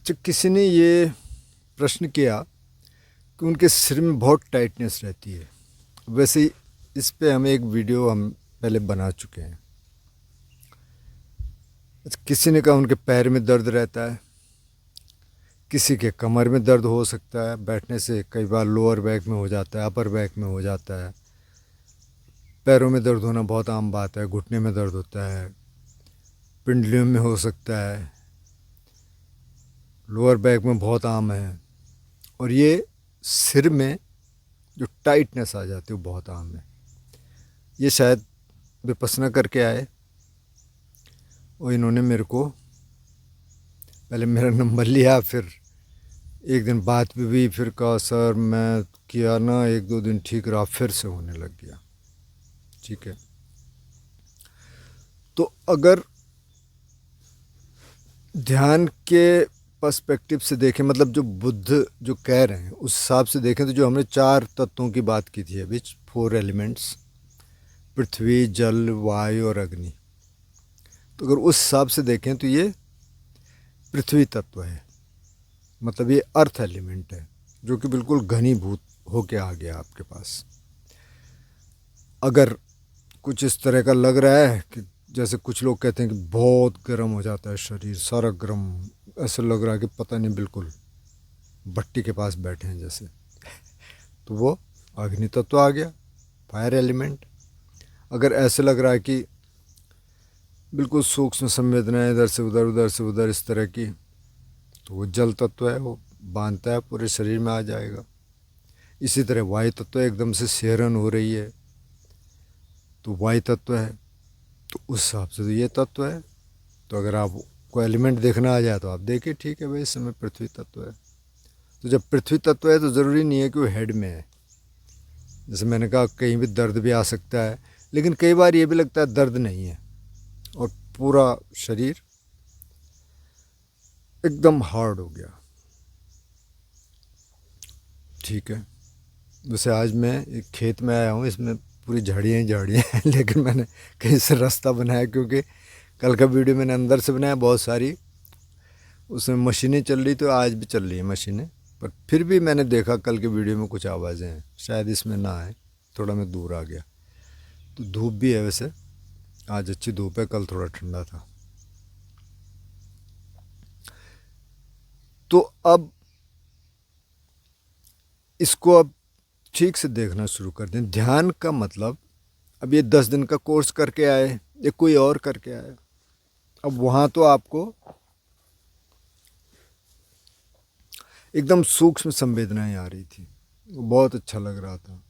अच्छा, किसी ने ये प्रश्न किया कि उनके सिर में बहुत टाइटनेस रहती है। वैसे ही इस पे हम एक वीडियो हम पहले बना चुके हैं। अच्छा, किसी ने कहा उनके पैर में दर्द रहता है, किसी के कमर में दर्द हो सकता है, बैठने से कई बार लोअर बैक में हो जाता है, अपर बैक में हो जाता है। पैरों में दर्द होना बहुत आम बात है, घुटने में दर्द होता है, पिंडलियों में हो सकता है, लोअर बैक में बहुत आम है। और ये सिर में जो टाइटनेस आ जाती है वो बहुत आम है। ये शायद विपස්සना करके आए और इन्होंने मेरे को पहले मेरा नंबर लिया, फिर एक दिन बात भी हुई, फिर कहा सर मैं किया ना, एक दो दिन ठीक रहा, फिर से होने लग गया। ठीक है, तो अगर ध्यान के पर्सपेक्टिव से देखें, मतलब जो बुद्ध जो कह रहे हैं उस हिसाब से देखें, तो जो हमने 4 तत्वों की बात की थी अभी, 4 एलिमेंट्स, पृथ्वी, जल, वायु और अग्नि, तो अगर उस हिसाब से देखें तो ये पृथ्वी तत्व है। मतलब ये अर्थ एलिमेंट है जो कि बिल्कुल घनीभूत होके आ गया आपके पास। अगर कुछ इस तरह का लग रहा है कि जैसे कुछ लोग कहते हैं कि बहुत गर्म हो जाता है शरीर, सारा गर्म, ऐसा लग रहा है कि पता नहीं बिल्कुल भट्टी के पास बैठे हैं जैसे, तो वो अग्नि तत्व आ गया, फायर एलिमेंट। अगर ऐसे लग रहा है कि बिल्कुल सूक्ष्म संवेदनाएं इधर से उधर, उधर से उधर इस तरह की, तो वो जल तत्व है, वो बांधता है, पूरे शरीर में आ जाएगा। इसी तरह वायु तत्व एकदम से सिहरन हो रही है तो वायु तत्व है, तो उस हिसाब से तो ये तत्व है। तो अगर आपको एलिमेंट देखना आ जाए तो आप देखिए, ठीक है भाई इस समय पृथ्वी तत्व है। तो जब पृथ्वी तत्व है तो ज़रूरी नहीं है कि वो हेड में है। जैसे मैंने कहा कहीं भी दर्द भी आ सकता है, लेकिन कई बार ये भी लगता है दर्द नहीं है और पूरा शरीर एकदम हार्ड हो गया। ठीक है, वैसे आज मैं एक खेत में आया हूँ, इसमें पूरी झाड़ियाँ ही झाड़ियाँ हैं लेकिन मैंने कहीं से रास्ता बनाया, क्योंकि कल का वीडियो मैंने अंदर से बनाया बहुत सारी, उसमें मशीनें चल रही, तो आज भी चल रही हैं मशीनें, पर फिर भी मैंने देखा कल के वीडियो में कुछ आवाज़ें हैं, शायद इसमें ना आए, थोड़ा मैं दूर आ गया। तो धूप भी है, वैसे आज अच्छी धूप है, कल थोड़ा ठंडा था। तो अब इसको अब ठीक से देखना शुरू कर दें। ध्यान का मतलब, अब ये 10 दिन का कोर्स करके आए या कोई और करके आए, अब वहाँ तो आपको एकदम सूक्ष्म संवेदनाएं आ रही थी, वो बहुत अच्छा लग रहा था।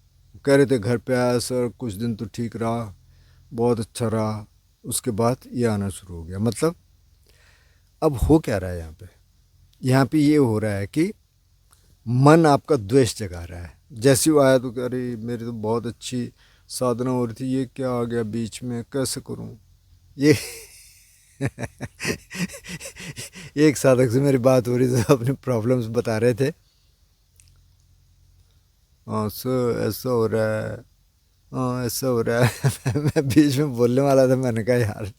कह रहे थे घर पे आया सर कुछ दिन तो ठीक रहा, बहुत अच्छा रहा, उसके बाद ये आना शुरू हो गया। मतलब अब हो क्या रहा है यहाँ पे? यहाँ पे ये हो रहा है कि मन आपका द्वेष जगा रहा है। जैसे वो आया तो कह रही मेरी तो बहुत अच्छी साधना हो रही थी, ये क्या आ गया बीच में, कैसे करूँ ये एक साधक से मेरी बात हो रही थी, अपने प्रॉब्लम्स बता रहे थे। हाँ सर ऐसा हो रहा है, हाँ ऐसा हो रहा है मैं बीच में बोलने वाला था, मैंने कहा यार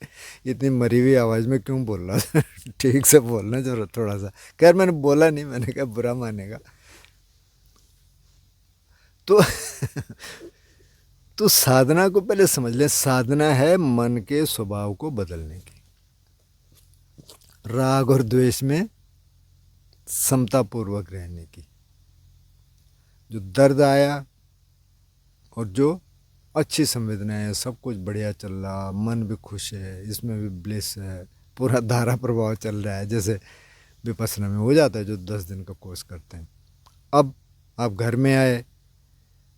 इतनी मरी हुई आवाज़ में क्यों बोल रहा था ठीक से बोलना जरूर थोड़ा सा। खैर मैंने बोला नहीं, मैंने कहा बुरा मानेगा। तो तो साधना को पहले समझ लें। साधना है मन के स्वभाव को बदलने की, राग और द्वेष में समतापूर्वक रहने की। जो दर्द आया और जो अच्छी संवेदनाएं हैं, सब कुछ बढ़िया चल रहा, मन भी खुश है, इसमें भी ब्लिस है, पूरा धारा प्रभाव चल रहा है, जैसे विपස්සना में हो जाता है जो 10 दिन का कोर्स करते हैं। अब आप घर में आए,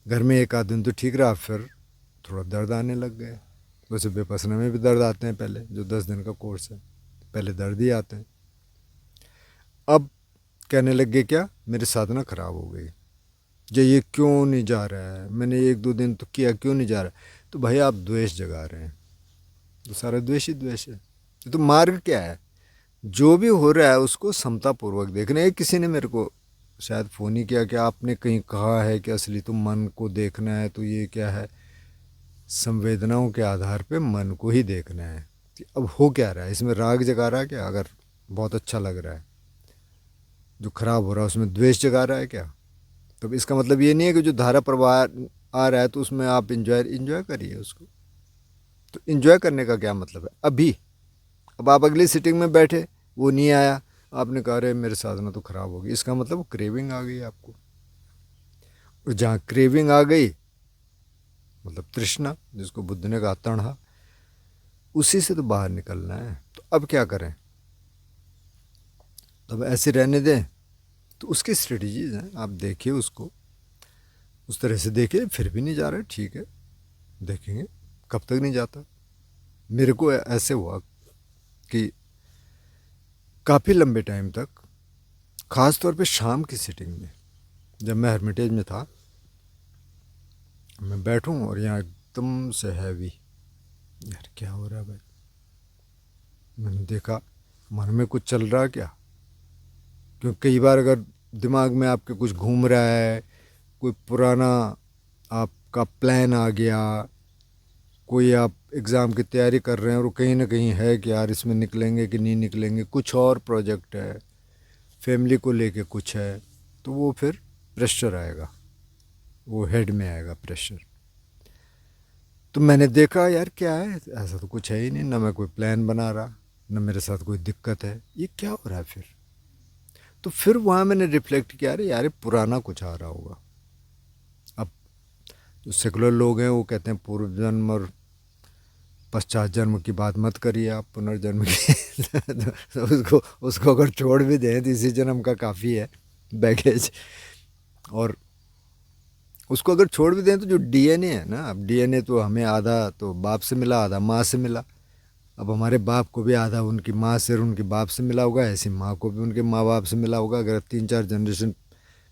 घर में एक आध दिन तो ठीक रहा, फिर थोड़ा दर्द आने लग गए। वैसे विपස්සना में भी दर्द आते हैं, पहले जो 10 दिन का कोर्स है पहले दर्द ही आते हैं। अब कहने लग गए क्या मेरी साधना खराब हो गई, जो ये क्यों नहीं जा रहा है, मैंने एक दो दिन तो किया क्यों नहीं जा रहा है। तो भाई आप द्वेष जगा रहे हैं, तो सारा द्वेष ही द्वेष है। तो मार्ग क्या है? जो भी हो रहा है उसको समतापूर्वक देखना है। किसी ने मेरे को शायद फ़ोन ही किया कि आपने कहीं कहा है कि असली तो मन को देखना है, तो ये क्या है, संवेदनाओं के आधार पे मन को ही देखना है। अब हो क्या रहा है इसमें, राग जगा रहा है क्या? अगर बहुत अच्छा लग रहा है जो खराब हो रहा है उसमें द्वेष जगा रहा है क्या? तो इसका मतलब ये नहीं है कि जो धारा प्रवाह आ रहा है तो उसमें आप इंजॉय करिए उसको। तो इंजॉय करने का क्या मतलब है अभी? अब आप अगली सिटिंग में बैठे, वो नहीं आया, आपने कहा अरे मेरे साधना तो खराब होगी, इसका मतलब वो क्रेविंग आ गई आपको। और जहाँ क्रेविंग आ गई मतलब तृष्णा, जिसको बुद्ध ने कहा तणहा, उसी से तो बाहर निकलना है। तो अब क्या करें? अब ऐसे रहने दें? तो उसकी स्ट्रेटजीज हैं, आप देखिए उसको, उस तरह से देखिए। फिर भी नहीं जा रहा है, ठीक है, देखेंगे कब तक नहीं जाता। मेरे को ऐसे हुआ कि काफ़ी लंबे टाइम तक, ख़ास तौर पे शाम की सिटिंग में, जब मैं हर्मिटेज में था, मैं बैठूं और यहाँ एकदम से हैवी, यार क्या हो रहा है भाई? मैंने देखा मन में कुछ चल रहा है क्या? क्योंकि कई बार अगर दिमाग में आपके कुछ घूम रहा है, कोई पुराना आपका प्लान आ गया, कोई आप एग्ज़ाम की तैयारी कर रहे हैं और कहीं ना कहीं है कि यार इसमें निकलेंगे कि नहीं निकलेंगे, कुछ और प्रोजेक्ट है, फैमिली को लेके कुछ है, तो वो फिर प्रेशर आएगा, वो हेड में आएगा प्रेशर। तो मैंने देखा यार क्या है, ऐसा तो कुछ है ही नहीं, ना मैं कोई प्लान बना रहा, ना मेरे साथ कोई दिक्कत है, ये क्या हो रहा है फिर? तो फिर वहाँ मैंने रिफ्लेक्ट किया, अरे यार पुराना कुछ आ रहा होगा। अब जो सेकुलर लोग हैं वो कहते हैं पूर्व जन्म और पश्चात जन्म की बात मत करिए आप, पुनर्जन्म की तो उसको अगर छोड़ भी दें तो इसी जन्म का काफ़ी है बैगेज। और उसको अगर छोड़ भी दें तो जो डीएनए है ना, अब डीएनए तो हमें आधा तो बाप से मिला, आधा माँ से मिला। अब हमारे बाप को भी आधा उनकी माँ से और उनके बाप से मिला होगा, ऐसी माँ को भी उनके माँ बाप से मिला होगा। अगर 3-4 जनरेशन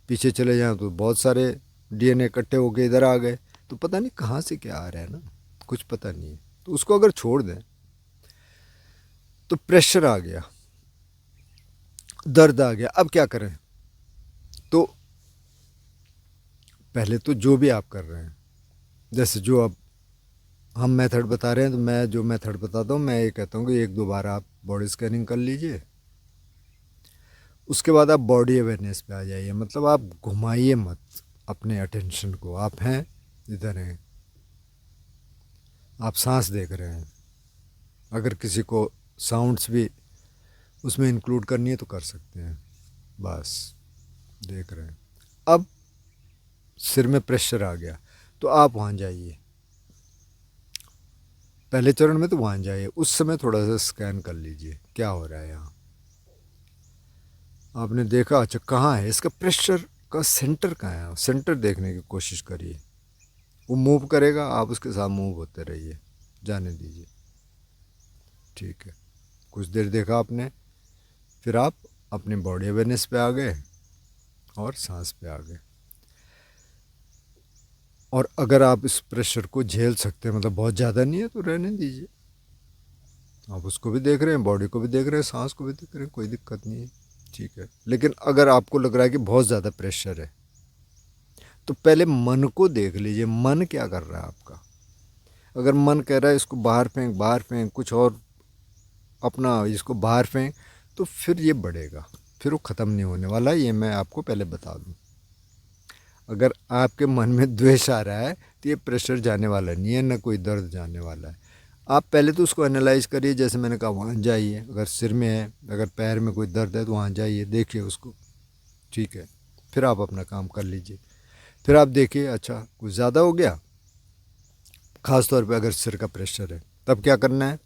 पीछे चले जाएं तो बहुत सारे डीएनए इकट्ठे होके इधर आ गए। तो पता नहीं कहाँ से क्या आ रहा है ना, कुछ पता नहीं है। तो उसको अगर छोड़ दें तो प्रेशर आ गया, दर्द आ गया, अब क्या करें? तो पहले तो जो भी आप कर रहे हैं, जैसे जो अब हम मेथड बता रहे हैं, तो मैं जो मेथड बताता हूँ, मैं ये कहता हूँ कि 1-2 बार आप बॉडी स्कैनिंग कर लीजिए। उसके बाद आप बॉडी अवेयरनेस पे आ जाइए, मतलब आप घुमाइए मत अपने अटेंशन को, आप हैं इधर हैं, आप सांस देख रहे हैं। अगर किसी को साउंड्स भी उसमें इंक्लूड करनी है तो कर सकते हैं, बस देख रहे हैं। अब सिर में प्रेशर आ गया तो आप वहाँ जाइए, पहले चरण में तो वहाँ जाइए, उस समय थोड़ा सा स्कैन कर लीजिए क्या हो रहा है यहाँ। आपने देखा अच्छा कहाँ है इसका प्रेशर का सेंटर, कहाँ है, सेंटर देखने की कोशिश करिए। वो मूव करेगा, आप उसके साथ मूव होते रहिए, जाने दीजिए, ठीक है। कुछ देर देखा आपने, फिर आप अपने बॉडी अवेयरनेस पे आ गए और सांस पे आ गए। और अगर आप इस प्रेशर को झेल सकते हैं, मतलब बहुत ज़्यादा नहीं है, तो रहने दीजिए। आप उसको भी देख रहे हैं, बॉडी को भी देख रहे हैं, सांस को भी देख रहे हैं, कोई दिक्कत नहीं है, ठीक है। लेकिन अगर आपको लग रहा है कि बहुत ज़्यादा प्रेशर है, तो पहले मन को देख लीजिए, मन क्या कर रहा है आपका। अगर मन कह रहा है इसको बाहर फेंक, बाहर फेंक, कुछ और अपना इसको बाहर फेंक, तो फिर ये बढ़ेगा, फिर वो ख़त्म नहीं होने वाला, ये मैं आपको पहले बता दूँ। अगर आपके मन में द्वेष आ रहा है तो ये प्रेशर जाने वाला नहीं है, ना कोई दर्द जाने वाला है। आप पहले तो उसको एनालाइज करिए, जैसे मैंने कहा वहाँ जाइए, अगर सिर में है, अगर पैर में कोई दर्द है तो वहाँ जाइए, देखिए उसको, ठीक है। फिर आप अपना काम कर लीजिए। फिर आप देखिए अच्छा कुछ ज़्यादा हो गया, ख़ास तौर पे अगर सिर का प्रेशर है, तब क्या करना है?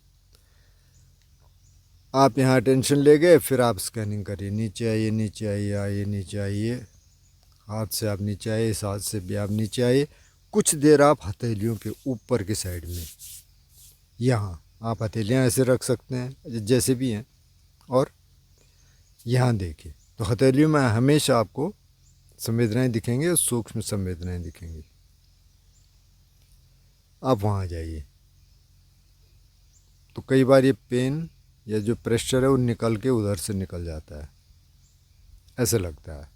आप यहाँ अटेंशन ले गए, फिर आप स्कैनिंग करिए, नीचे आइए, नीचे आइए, आइए नीचे आइए, हाथ से आप नीचे आए, इस हाथ से भी आप नीचे आए। कुछ देर आप हथेलियों के ऊपर की साइड में, यहाँ आप हथेलियाँ ऐसे रख सकते हैं जैसे भी हैं, और यहाँ देखिए। तो हथेलियों में हमेशा आपको संवेदनाएं दिखेंगी और सूक्ष्म संवेदनाएं दिखेंगी। आप वहाँ जाइए, तो कई बार ये पेन या जो प्रेशर है वो निकल के उधर से निकल जाता है, ऐसे लगता है।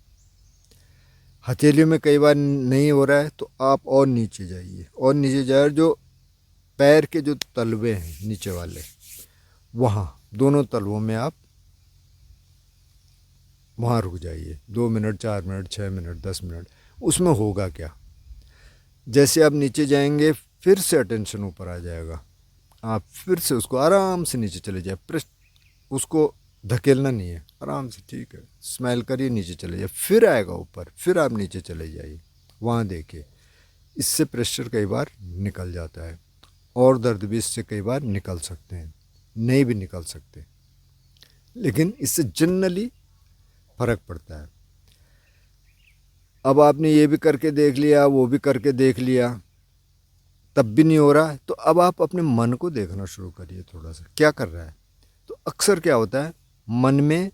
हथेलियों में कई बार नहीं हो रहा है तो आप और नीचे जाइए, और नीचे जाए, जो पैर के जो तलवे हैं नीचे वाले, वहाँ दोनों तलवों में आप वहाँ रुक जाइए 2 मिनट, 4 मिनट, 6 मिनट, 10 मिनट। उसमें होगा क्या, जैसे आप नीचे जाएंगे फिर से अटेंशन ऊपर आ जाएगा, आप फिर से उसको आराम से नीचे चले जाए, उसको धकेलना नहीं है, आराम से ठीक है स्माइल करिए, नीचे चले जाए, फिर आएगा ऊपर, फिर आप नीचे चले जाइए, वहाँ देखिए। इससे प्रेशर कई बार निकल जाता है, और दर्द भी इससे कई बार निकल सकते हैं, नहीं भी निकल सकते, लेकिन इससे जनरली फ़र्क पड़ता है। अब आपने ये भी करके देख लिया, वो भी करके देख लिया, तब भी नहीं हो रहा है, तो अब आप अपने मन को देखना शुरू करिए थोड़ा सा, क्या कर रहा है। तो अक्सर क्या होता है, मन में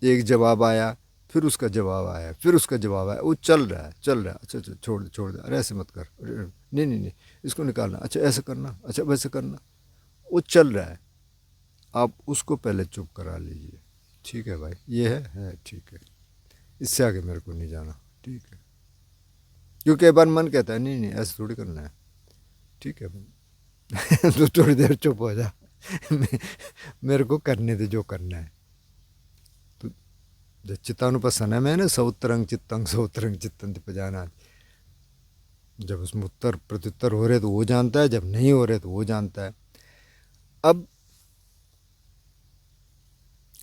एक जवाब आया, फिर उसका जवाब आया, फिर उसका जवाब आया, वो चल रहा है चल रहा है, अच्छा अच्छा छोड़ दे छोड़ दे, अरे ऐसे मत कर, अरे नहीं नहीं नहीं इसको निकालना, अच्छा ऐसे करना, अच्छा वैसे करना, वो चल रहा है। आप उसको पहले चुप करा लीजिए, ठीक है भाई ये है ठीक है, इससे आगे मेरे को नहीं जाना, ठीक है। क्योंकि कई बार मन कहता है नहीं नहीं ऐसे थोड़ी करना है, ठीक है भाई तो थोड़ी देर चुप हो जा मेरे को करने दे जो करना है। तो जो चित्तानुपස්සना में है ना, सउत्तरंग चित्तंग सउत्तरंग चित्तंति पजाना, जब उसमें उत्तर प्रत्युत्तर हो रहे तो वो जानता है, जब नहीं हो रहे तो वो जानता है। अब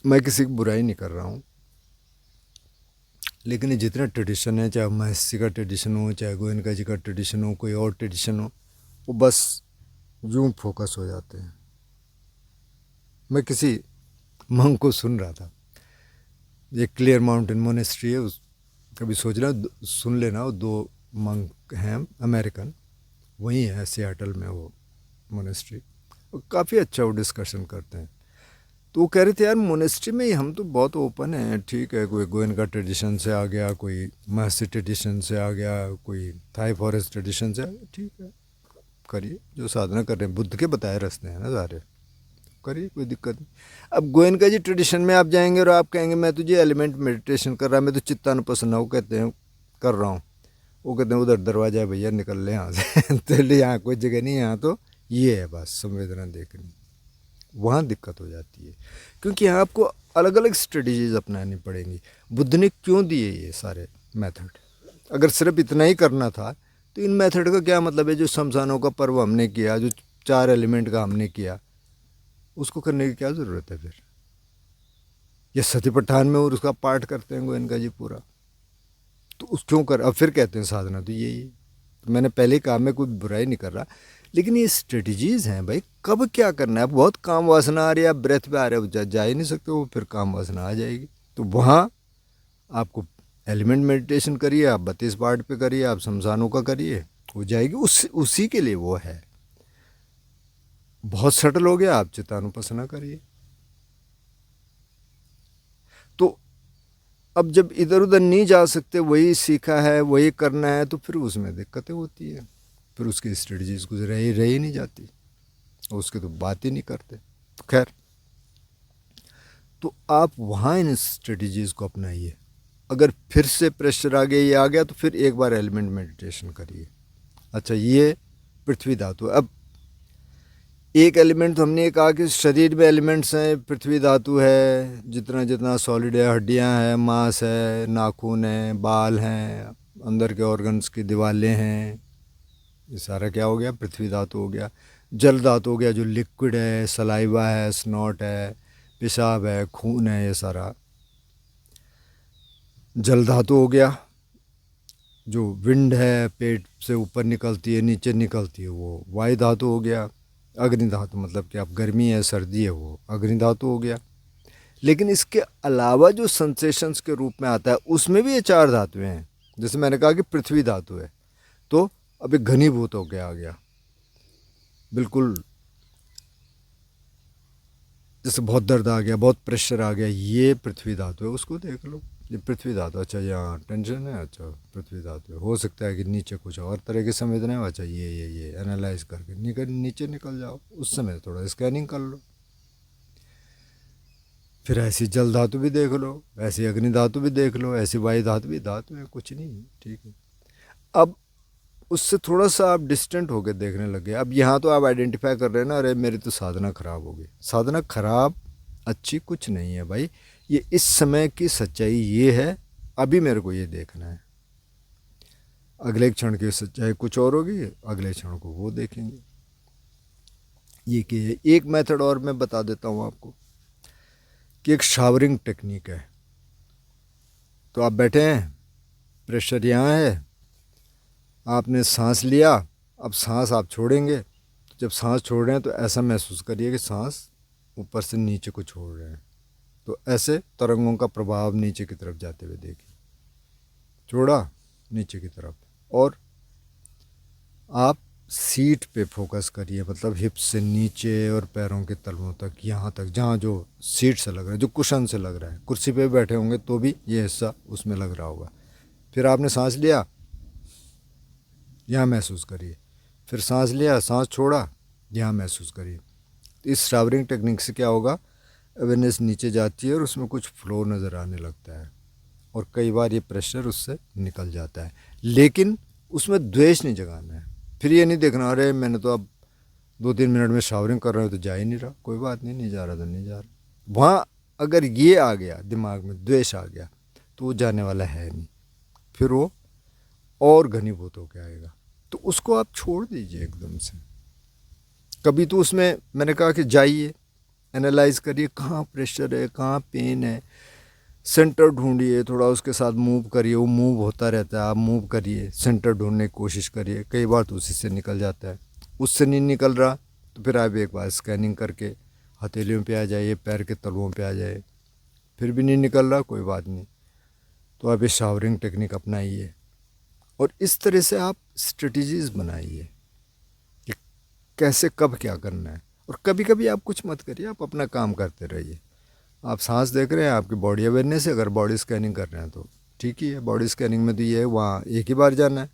मैं किसी की बुराई नहीं कर रहा हूँ, लेकिन ये जितना ट्रेडिशन है, चाहे महर्षि का ट्रेडिशन हो, चाहे गोयनका जी का ट्रेडिशन हो, कोई और ट्रेडिशन हो, वो बस यूँ फोकस हो जाते हैं। मैं किसी मंक को सुन रहा था, ये क्लियर माउंटेन मोनेस्ट्री है, उस कभी सोच रहा सुन लेना, वो 2 मंक हैं अमेरिकन, वहीं है सियाटल में वो मोनेस्ट्री, काफ़ी अच्छा वो डिस्कशन करते हैं। तो वो कह रहे थे यार मोनेस्ट्री में ही हम तो बहुत ओपन है, ठीक है, कोई गोयनका ट्रेडिशन से आ गया, कोई महर्षि ट्रेडिशन से आ गया, कोई थाई फॉरेस्ट ट्रेडिशन से आ गया, ठीक है करिए जो साधना कर रहे हैं, बुद्ध के बताए रास्ते हैं ना सारे, करिए कोई दिक्कत नहीं। अब गोयनका जी ट्रेडिशन में आप जाएंगे और आप कहेंगे मैं तुझे एलिमेंट मेडिटेशन कर रहा, मैं तो चित्तानुपස්සना वो कहते हैं कर रहा हूँ, वो कहते हैं उधर दरवाजा है भैया निकल ले यहाँ से तो यहाँ कोई जगह नहीं, यहाँ तो ये है बस संवेदना देखनी, वहाँ दिक्कत हो जाती है। क्योंकि यहाँ आपको अलग अलग स्ट्रेटजीज अपनानी पड़ेंगी। बुद्ध ने क्यों दिए ये सारे मेथड, अगर सिर्फ इतना ही करना था तो इन मेथड का क्या मतलब है। जो शमशानों का पर्व हमने किया, जो 4 एलिमेंट का हमने किया, उसको करने की क्या ज़रूरत है फिर। ये सती पठान में और उसका पाठ करते हैं गोयनका जी पूरा, तो उस क्यों कर, अब फिर कहते हैं साधना तो यही है। तो मैंने पहले कहा मैं कोई बुराई नहीं कर रहा, लेकिन ये स्ट्रेटजीज़ हैं भाई, कब क्या करना है। अब बहुत काम वासना आ रही है, आप ब्रेथ पे आ रहे हो, जा ही नहीं सकते वो, फिर काम वासना आ जाएगी। तो वहाँ आपको एलिमेंट मेडिटेशन करिए, आप 32 पार्ट पे करिए, आप शमशानों का करिए, हो जाएगी, उसी के लिए वो है। बहुत सटल हो गया, आप चित्तानुपස්සना करिए। तो अब जब इधर उधर नहीं जा सकते, वही सीखा है वही करना है, तो फिर उसमें दिक्कतें होती है, फिर उसकी स्ट्रेटजीज कुछ रही नहीं जाती, उसकी तो बात ही नहीं करते। तो खैर, तो आप वहाँ इन स्ट्रेटजीज़ को अपनाइए। अगर फिर से प्रेशर आ गया, ये आ गया, तो फिर एक बार एलिमेंट मेडिटेशन करिए। अच्छा ये पृथ्वी धातु, अब एक एलिमेंट तो हमने कहा कि शरीर में एलिमेंट्स हैं, पृथ्वी धातु है, जितना जितना सॉलिड है, हड्डियां हैं, मांस है, नाखून है, बाल हैं, अंदर के ऑर्गन्स की दीवारें हैं, ये सारा क्या हो गया, पृथ्वी धातु हो गया। जल धातु हो गया, जो लिक्विड है, सलाइवा है, स्नॉट है, पेशाब है, खून है, ये सारा जल धातु हो गया। जो विंड है, पेट से ऊपर निकलती है नीचे निकलती है, वो वायु धातु हो गया। अग्नि धातु मतलब कि आप गर्मी है सर्दी है, वो अग्नि धातु हो गया। लेकिन इसके अलावा जो सेंसेशंस के रूप में आता है, उसमें भी ये 4 धातुएं हैं। जैसे मैंने कहा कि पृथ्वी धातु है, तो अभी घनीभूत हो गया, आ गया बिल्कुल, जैसे बहुत दर्द आ गया, बहुत प्रेशर आ गया, ये पृथ्वी धातु है, उसको देख लो, ये पृथ्वी धातु। अच्छा यहाँ टेंशन है, अच्छा पृथ्वी धातु है। हो सकता है कि नीचे कुछ और तरह की संवेदना है, अच्छा ये एनालाइज करके नीचे निकल जाओ, उस समय थोड़ा स्कैनिंग कर लो। फिर ऐसी जल धातु भी देख लो, ऐसी अग्नि धातु भी देख लो, ऐसी वायु धातु भी, धातु है, कुछ नहीं है, ठीक है। अब उससे थोड़ा सा आप डिस्टेंट होकर देखने लगे। अब यहाँ तो आप आइडेंटिफाई कर रहे हैं ना, अरे मेरी तो साधना खराब हो गई। साधना खराब अच्छी कुछ नहीं है भाई, ये इस समय की सच्चाई ये है, अभी मेरे को ये देखना है। अगले क्षण की सच्चाई कुछ और होगी, अगले क्षण को वो देखेंगे। ये कि एक मेथड और मैं बता देता हूँ आपको कि एक शावरिंग टेक्निक है। तो आप बैठे हैं, प्रेशर यहाँ है, आपने सांस लिया, अब सांस आप छोड़ेंगे। तो जब सांस छोड़ रहे हैं तो ऐसा महसूस करिए कि सांस ऊपर से नीचे को छोड़ रहे हैं। तो ऐसे तरंगों का प्रभाव नीचे की तरफ जाते हुए देखिए, छोड़ा नीचे की तरफ। और आप सीट पे फोकस करिए, मतलब हिप्स से नीचे और पैरों के तलवों तक, यहाँ तक जहाँ जो सीट से लग रहा है, जो कुशन से लग रहा है। कुर्सी पे बैठे होंगे तो भी ये हिस्सा उसमें लग रहा होगा। फिर आपने सांस लिया, यहाँ महसूस करिए, फिर सांस लिया, सांस छोड़ा, यहाँ महसूस करिए। तो इस शावरिंग टेक्निक से क्या होगा, अवेयरनेस नीचे जाती है और उसमें कुछ फ्लो नज़र आने लगता है, और कई बार ये प्रेशर उससे निकल जाता है। लेकिन उसमें द्वेष नहीं जगाना है। फिर ये नहीं देखना अरे मैंने तो अब 2-3 मिनट में शावरिंग कर रहा हूँ तो जा ही नहीं रहा, कोई बात नहीं, नहीं जा रहा तो नहीं जा रहा। वहाँ अगर ये आ गया दिमाग में, द्वेष आ गया, तो वो जाने वाला है नहीं, फिर वो और घनीभूत होकर आएगा। तो उसको आप छोड़ दीजिए एकदम से। कभी तो उसमें मैंने कहा कि जाइए, एनालाइज करिए कहाँ प्रेशर है, कहाँ पेन है, सेंटर ढूंढिए, थोड़ा उसके साथ मूव करिए, वो मूव होता रहता है, आप मूव करिए, सेंटर ढूंढने की कोशिश करिए। कई बार तो उसी से निकल जाता है, उससे नहीं निकल रहा तो फिर आप एक बार स्कैनिंग करके हथेलियों पे आ जाइए, पैर के तलवों पे आ जाए। फिर भी नहीं निकल रहा, कोई बात नहीं, तो आप ये शावरिंग टेक्निक अपनाइए और इस तरह से आप स्ट्रेटजीज बनाइए कि कैसे कब क्या करना है। और कभी कभी आप कुछ मत करिए, आप अपना काम करते रहिए। आप सांस देख रहे हैं, आपकी बॉडी अवेयरनेस है, अगर बॉडी स्कैनिंग कर रहे हैं तो ठीक ही है। बॉडी स्कैनिंग में तो ये है, वहाँ एक ही बार जाना है,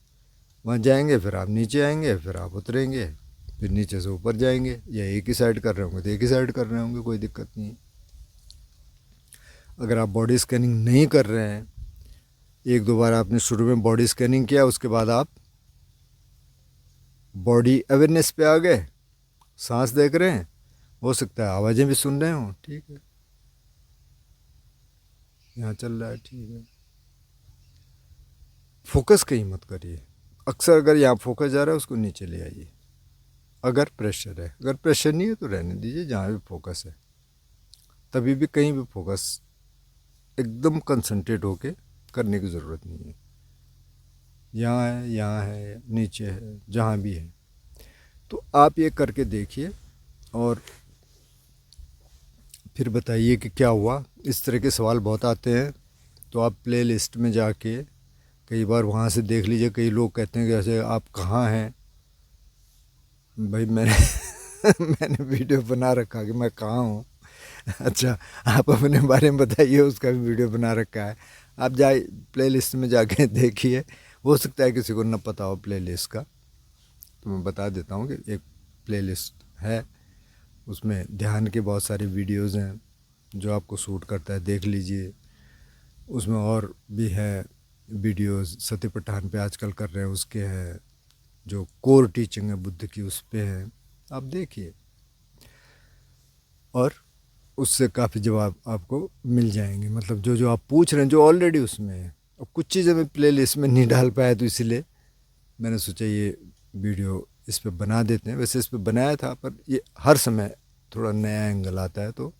वहाँ जाएंगे, फिर आप नीचे आएंगे, फिर आप उतरेंगे, फिर नीचे से ऊपर जाएंगे, या एक ही साइड कर रहे होंगे तो एक ही साइड कर रहे होंगे, कोई दिक्कत नहीं है। अगर आप बॉडी स्कैनिंग नहीं कर रहे हैं, 1-2 बार आपने शुरू में बॉडी स्कैनिंग किया, उसके बाद आप बॉडी अवेयरनेस पे आ गए, सांस देख रहे हैं, हो सकता है आवाज़ें भी सुन रहे हों, ठीक है, यहाँ चल रहा है, ठीक है। फोकस कहीं मत करिए। अक्सर अगर यहाँ फोकस जा रहा है उसको नीचे ले आइए, अगर प्रेशर है। अगर प्रेशर नहीं है तो रहने दीजिए, जहाँ भी फोकस है तभी भी कहीं भी फोकस एकदम कंसंट्रेट होके करने की ज़रूरत नहीं है। यहाँ है, नीचे है, जहाँ भी है। तो आप ये करके देखिए और फिर बताइए कि क्या हुआ। इस तरह के सवाल बहुत आते हैं, तो आप प्ले लिस्ट में जाके कई बार वहाँ से देख लीजिए। कई लोग कहते हैं कि ऐसे आप कहाँ हैं, भाई मैंने मैंने वीडियो बना रखा कि मैं कहाँ हूँ। अच्छा, आप अपने बारे में बताइए, उसका भी वीडियो बना रखा है, आप जाए प्ले लिस्ट में जाके देखिए। हो सकता है किसी को न पता हो प्ले लिस्ट का, तो मैं बता देता हूँ कि एक प्ले लिस्ट है, उसमें ध्यान के बहुत सारे वीडियोज़ हैं, जो आपको सूट करता है देख लीजिए। उसमें और भी है वीडियोज़, सत्यपठान पे आजकल कर रहे हैं, उसके हैं जो कोर टीचिंग है बुद्ध की, उस पे है, आप देखिए और उससे काफ़ी जवाब आपको मिल जाएंगे। मतलब जो जो आप पूछ रहे हैं जो ऑलरेडी उसमें है। और कुछ चीज़ें मैं प्ले लिस्ट में नहीं डाल पाया, तो इसलिए मैंने सोचा ये वीडियो इस पे बना देते हैं। वैसे इस पे बनाया था, पर ये हर समय थोड़ा नया एंगल आता है। तो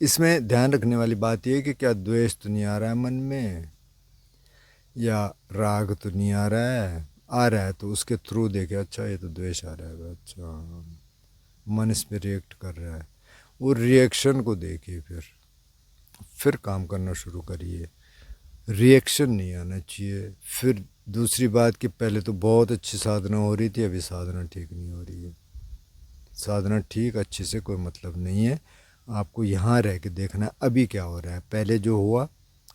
इसमें ध्यान रखने वाली बात यह है कि क्या द्वेष तो नहीं आ रहा है मन में, या राग तो नहीं आ रहा है तो उसके थ्रू देखे, अच्छा ये तो द्वेष आ रहा है, अच्छा मन इस पर रिएक्ट कर रहा है, वो रिएक्शन को देखिए, फिर काम करना शुरू करिए। रिएक्शन नहीं आना चाहिए। फिर दूसरी बात कि पहले तो बहुत अच्छी साधना हो रही थी, अभी साधना ठीक नहीं हो रही है। साधना ठीक अच्छे से कोई मतलब नहीं है, आपको यहाँ रह के देखना अभी क्या हो रहा है। पहले जो हुआ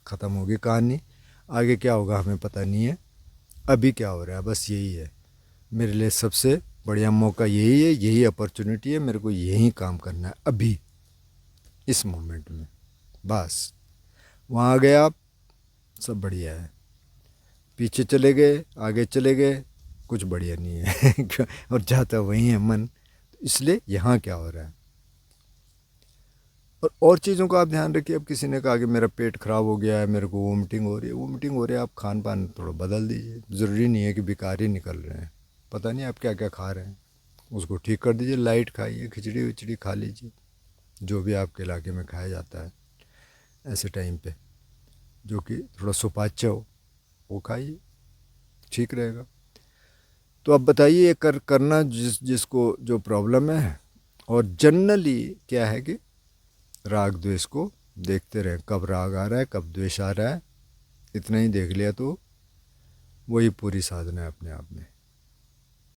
ख़त्म होगी कहानी, आगे क्या होगा हमें पता नहीं है, अभी क्या हो रहा है बस यही है। मेरे लिए सबसे बढ़िया मौका यही है, यही अपॉर्चुनिटी है, मेरे को यही काम करना है अभी इस मोमेंट में, बस। वहाँ आ गए आप, सब बढ़िया है। पीछे चले गए, आगे चले गए, कुछ बढ़िया नहीं है और जाता वहीं है मन। इसलिए यहाँ क्या हो रहा है, और चीज़ों का आप ध्यान रखिए। अब किसी ने कहा कि मेरा पेट ख़राब हो गया है, मेरे को वोमिटिंग हो रही है, आप खान पान थोड़ा बदल दीजिए। ज़रूरी नहीं है कि बेकार ही निकल रहे हैं, पता नहीं आप क्या क्या खा रहे हैं, उसको ठीक कर दीजिए। लाइट खाइए, खिचड़ी विचड़ी खा लीजिए, जो भी आपके इलाके में खाया जाता है ऐसे टाइम पे, जो कि थोड़ा सुपाच्य हो, वो खाइए, ठीक रहेगा। तो अब बताइए ये करना जिसको जो प्रॉब्लम है। और जनरली क्या है कि राग द्वेष को देखते रहें, कब राग आ रहा है कब द्वेष आ रहा है, इतना ही देख लिया तो वही पूरी साधना है अपने आप में।